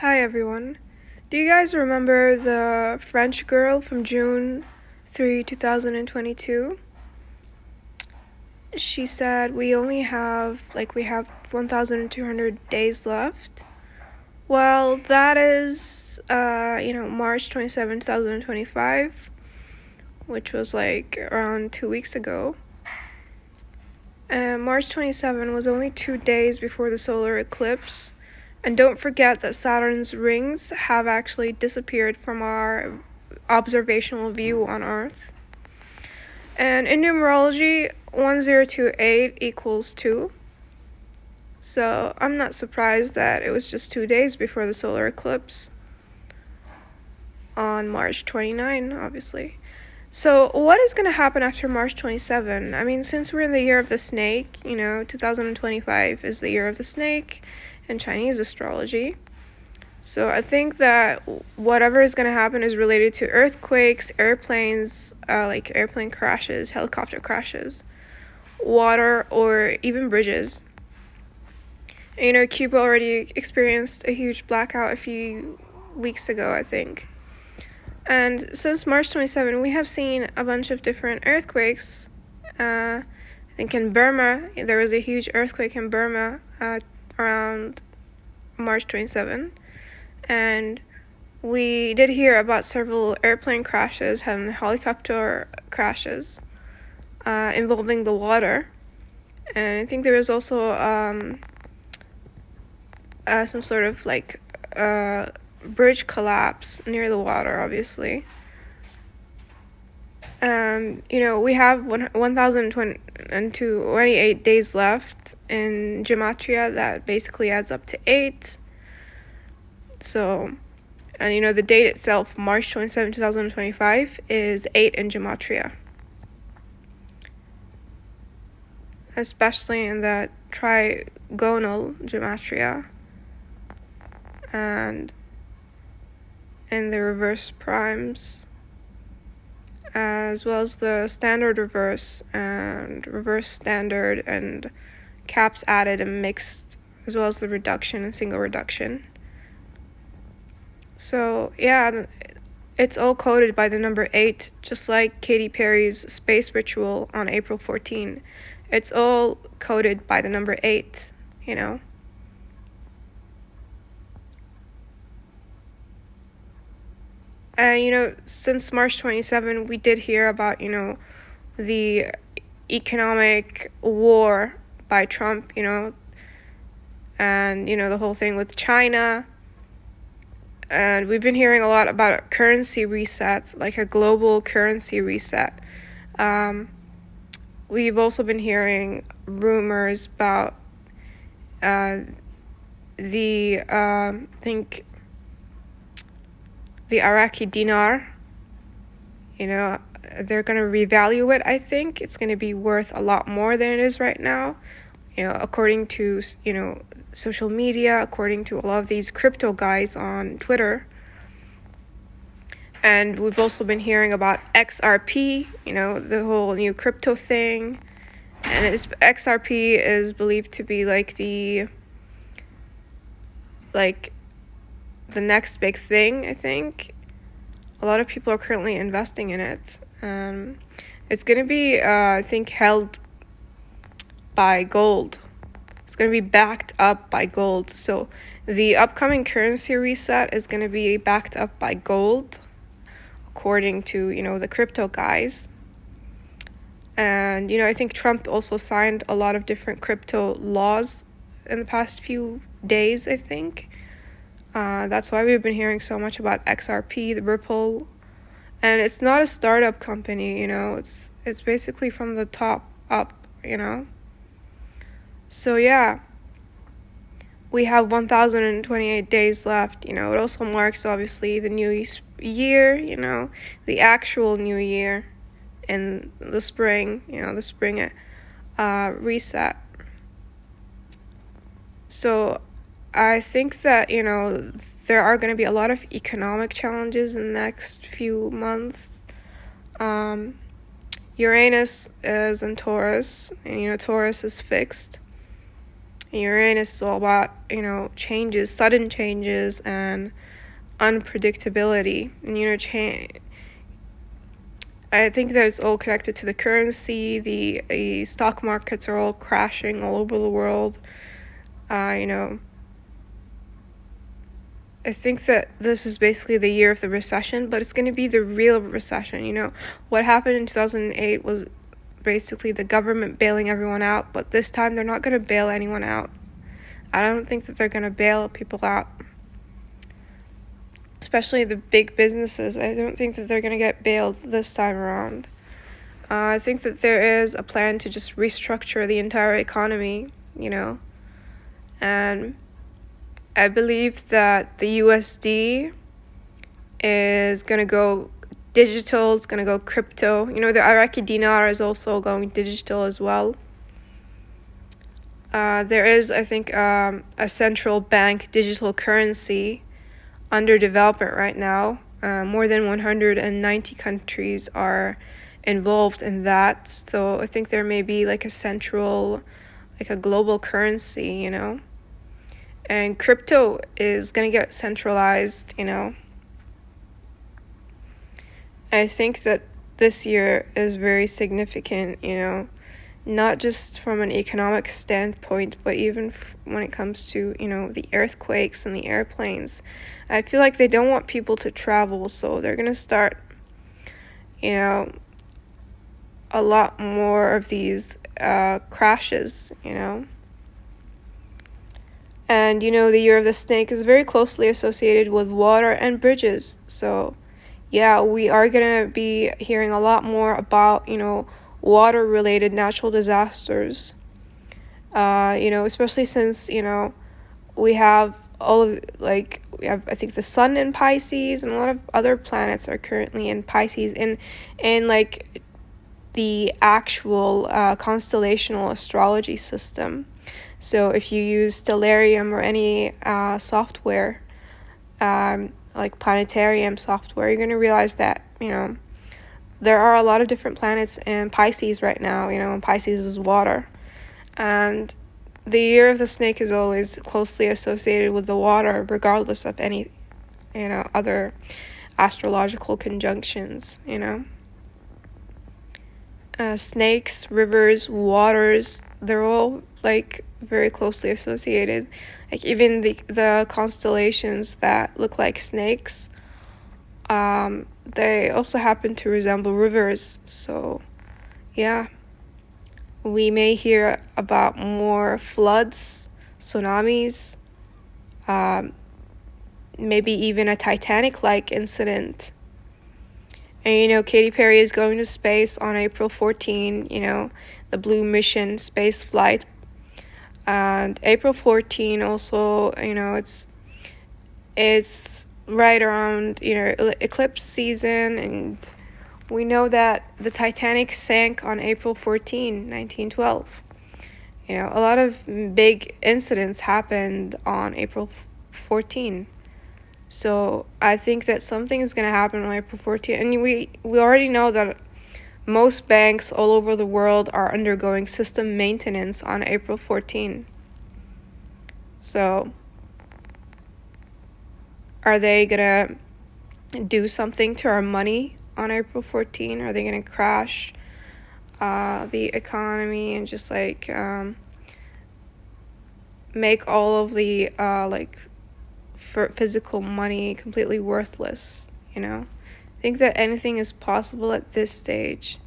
Hi everyone. Do you guys remember the French girl from June 3, 2022? She said we have 1,200 days left. Well, that is March 27, 2025, which was like around 2 weeks ago. And March 27 was only 2 days before the solar eclipse. And don't forget that Saturn's rings have actually disappeared from our observational view on Earth. And in numerology, 1028 equals 2. So I'm not surprised that it was just 2 days before the solar eclipse on March 29, obviously. So what is going to happen after March 27? I mean, since we're in the year of the snake, 2025 is the year of the snake in Chinese astrology. So I think that whatever is going to happen is related to earthquakes, airplanes, like airplane crashes, helicopter crashes, water, or even bridges. And, Cuba already experienced a huge blackout a few weeks ago, I think. And since March 27, we have seen a bunch of different earthquakes. I think in Burma, there was a huge earthquake in Burma around March 27. And we did hear about several airplane crashes and helicopter crashes involving the water. And I think there was also some sort of bridge collapse near the water, obviously. And, we have 1,028 days left in Gematria. That basically adds up to 8. So, and, the date itself, March 27, 2025, is 8 in Gematria. Especially in that trigonal Gematria. And in the reverse primes, as well as the standard reverse and reverse standard and caps added and mixed, as well as the reduction and single reduction. So yeah, it's all coded by the number 8, just like Katy Perry's Space Ritual on April 14. It's all coded by the number 8, And, since March 27, we did hear about, the economic war by Trump, and, the whole thing with China. And we've been hearing a lot about currency resets, like a global currency reset. We've also been hearing rumors about the Iraqi dinar. They're going to revalue it, I think. It's going to be worth a lot more than it is right now. According to, social media, according to a lot of these crypto guys on Twitter. And we've also been hearing about XRP, the whole new crypto thing. And XRP is believed to be the next big thing, I think. A lot of people are currently investing in it. It's going to be, I think, held by gold. It's going to be backed up by gold. So the upcoming currency reset is going to be backed up by gold, according to, the crypto guys. And, I think Trump also signed a lot of different crypto laws in the past few days, I think. That's why we've been hearing so much about XRP, the Ripple. And it's not a startup company, it's basically from the top up, So yeah, we have 1,028 days left, It also marks, obviously, the new year, the actual new year in the spring, the spring reset. So I think that, there are going to be a lot of economic challenges in the next few months. Uranus is in Taurus, and, Taurus is fixed. Uranus is all about, changes, sudden changes, and unpredictability. And, I think that it's all connected to the currency. The stock markets are all crashing all over the world. I think that this is basically the year of the recession, but it's going to be the real recession. What happened in 2008 was basically the government bailing everyone out, but this time they're not going to bail anyone out. I don't think that they're going to bail people out, especially the big businesses. I don't think that they're going to get bailed this time around. I think that there is a plan to just restructure the entire economy, and I believe that the USD is going to go digital, it's going to go crypto. The Iraqi dinar is also going digital as well. There is, I think, a central bank digital currency under development right now. More than 190 countries are involved in that. So I think there may be like a global currency, And crypto is going to get centralized, I think that this year is very significant, not just from an economic standpoint, but even when it comes to, the earthquakes and the airplanes. I feel like they don't want people to travel, so they're going to start, a lot more of these crashes, And, the year of the snake is very closely associated with water and bridges. So, yeah, we are going to be hearing a lot more about, water-related natural disasters. Especially since, we have I think the sun in Pisces, and a lot of other planets are currently in Pisces, in like the actual constellational astrology system. So if you use Stellarium or any software, like planetarium software, you're going to realize that, there are a lot of different planets in Pisces right now, and Pisces is water. And the year of the snake is always closely associated with the water, regardless of any, other astrological conjunctions, snakes, rivers, waters, they're all like very closely associated. Like even the constellations that look like snakes, they also happen to resemble rivers. So yeah, we may hear about more floods, tsunamis, maybe even a Titanic-like incident. And Katy Perry is going to space on April 14, the Blue Mission space flight. And April 14 also, it's right around, eclipse season, and we know that the Titanic sank on April 14, 1912. A lot of big incidents happened on April 14. So I think that something is going to happen on April 14. And we already know that most banks all over the world are undergoing system maintenance on April 14. So are they going to do something to our money on April 14? Are they going to crash the economy and just make all of the for physical money completely worthless? I think that anything is possible at this stage,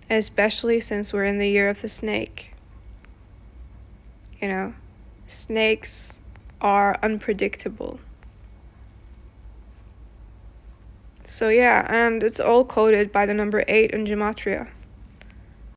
especially since we're in the year of the snake. Snakes are unpredictable. So yeah, and it's all coded by the number 8 in Gematria.